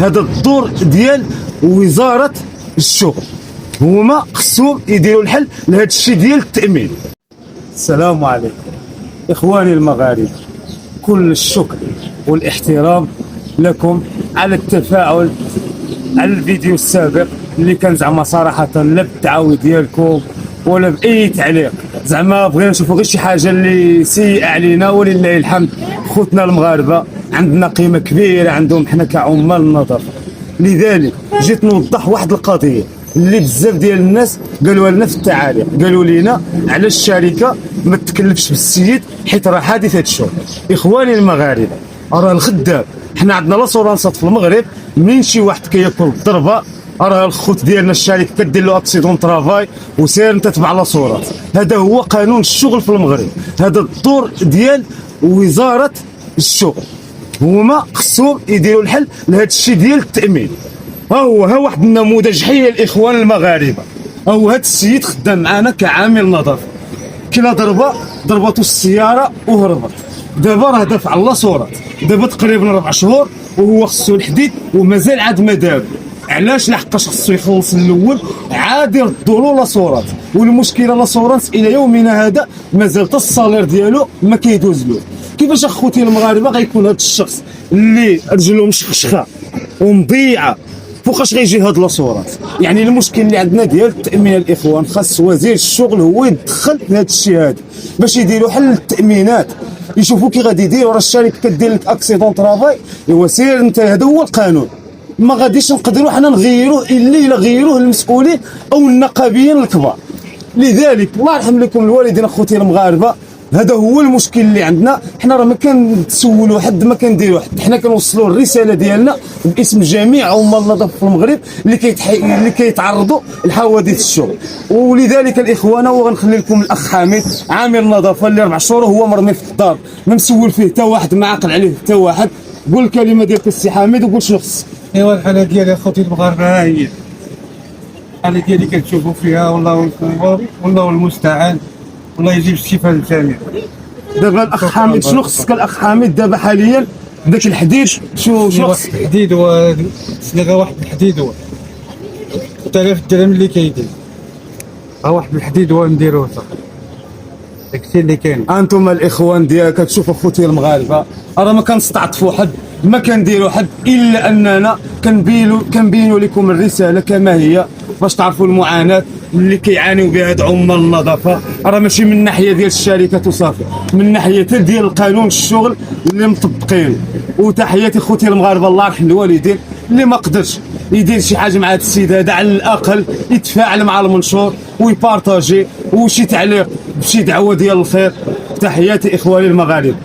هذا الدور ديال وزاره الشغل، هما خصهم يديروا الحل لهذا الشيء ديال التامين. السلام عليكم اخواني المغاربه، كل الشكر والاحترام لكم على التفاعل على الفيديو السابق اللي كان زعما صراحه لا بالدعاوي ديالكم ولا باي تعليق، زعما بغينا نشوفوا غير شي حاجه اللي سيئه علينا. ولله الحمد خوتنا المغاربه عندنا قيمه كبيره عندهم حنا كعمال النظافه. لذلك جيت نوضح واحد القضيه اللي بزاف ديال الناس قالوها لنا في التعاليق، قالوا لنا على الشركه ما تكلفش بالسيد حيت راه حادث هذا الشغل. اخواني المغاربه، راه الخدام حنا عندنا لاسورانسات في المغرب، من شي واحد كياكل الضربه راه الخوت ديالنا الشركه كدير له اكسيدون ترافاي وسير انت تبع لاسورانس. هذا هو قانون الشغل في المغرب، هذا الدور ديال وزاره الشغل، هما خصهم يديروا الحل لهذا الشيء ديال التامين. ها واحد النموذج حي الاخوان المغاربه، هذا السيد خدام معنا كعامل نظافه، كلا ضربته السياره وهربت، دابا راه دافع الله صورات، دابا تقريبا 4 شهور وهو خصو الحديد ومازال عاد ما دار. علاش؟ لحقاش خصو يخلص الاول عاد يردوا له لاصورات، والمشكله لاصورات الى يومنا هذا مازال حتى الصالير ديالو ما كيدوز له. كيفاش اخوتي المغاربه غيكون هذا الشخص اللي رجلو مشخشخه ومضيعه فوقاش غيجي هاد لاصورات؟ يعني المشكل اللي عندنا ديال التامين الاخوان، خاص وزير الشغل هو يدخل في هذا الشيء هذا باش يديروا حل التامينات، يشوفوا كي غادي يديروا. راه الشركه كدير لك اكسيدون ترافاي، ايوا سير انت، هذا هو القانون، ما غاديش نقدروا حنا نغيروه الا غيروه المسؤولين او النقابيين الكبار. لذلك الله يرحم لكم الوالدين اخوتي المغاربه، هذا هو المشكل اللي عندنا. حنا راه ما كنتسولوا حد، ما كنديروا حد، حنا كنوصلوا الرساله ديالنا باسم جميع عمال النظافه في المغرب اللي كيتعرضوا لحوادث الشغل. ولذلك الاخوان، وغنخلي لكم الاخ حامد عامل النظافه اللي 4 شهور هو مرمي في الدار، ما مسول فيه حتى واحد، ما عاقل عليه حتى واحد. قول الكلمه ديالك السي حامد وقول شنو خصك. ايوا الحاله ديالي اخوتي المغاربه ها هي الحاله ديالي كتشوفوا فيها، والله المستعان، والله يجيب الشفاء للجميع. دابا الاخ حامد شنو خصك؟ الاخ حامد دابا حاليا داك الحديد شنو خصك؟ الحديد هو صنيغه واحد الحديد هو 3000 درهم اللي كيدير، ها واحد الحديد هو نديروه صافي، داكشي اللي كاين. انتم الاخوان ديالك كتشوفوا اخوتي المغاربه، راه ما كنستعطفوا حد، ما كنديروا حد، الا اننا كنبينوا لكم الرساله كما هي باش تعرفوا المعاناه اللي كيعانيوا بها هاد عمال النظافه. راه ماشي من ناحيه ديال الشركه وصافي، من ناحيه ديال القانون الشغل اللي مطبقين. وتحياتي اخوتي المغاربه، الله يرحم الوالدين اللي ما قدرش يدير شي حاجه مع هذا السيد هذا، على الاقل يتفاعل مع المنشور ويبارطاجي وشي تعليق بشي دعوه ديال الخير. تحياتي اخواني المغاربه.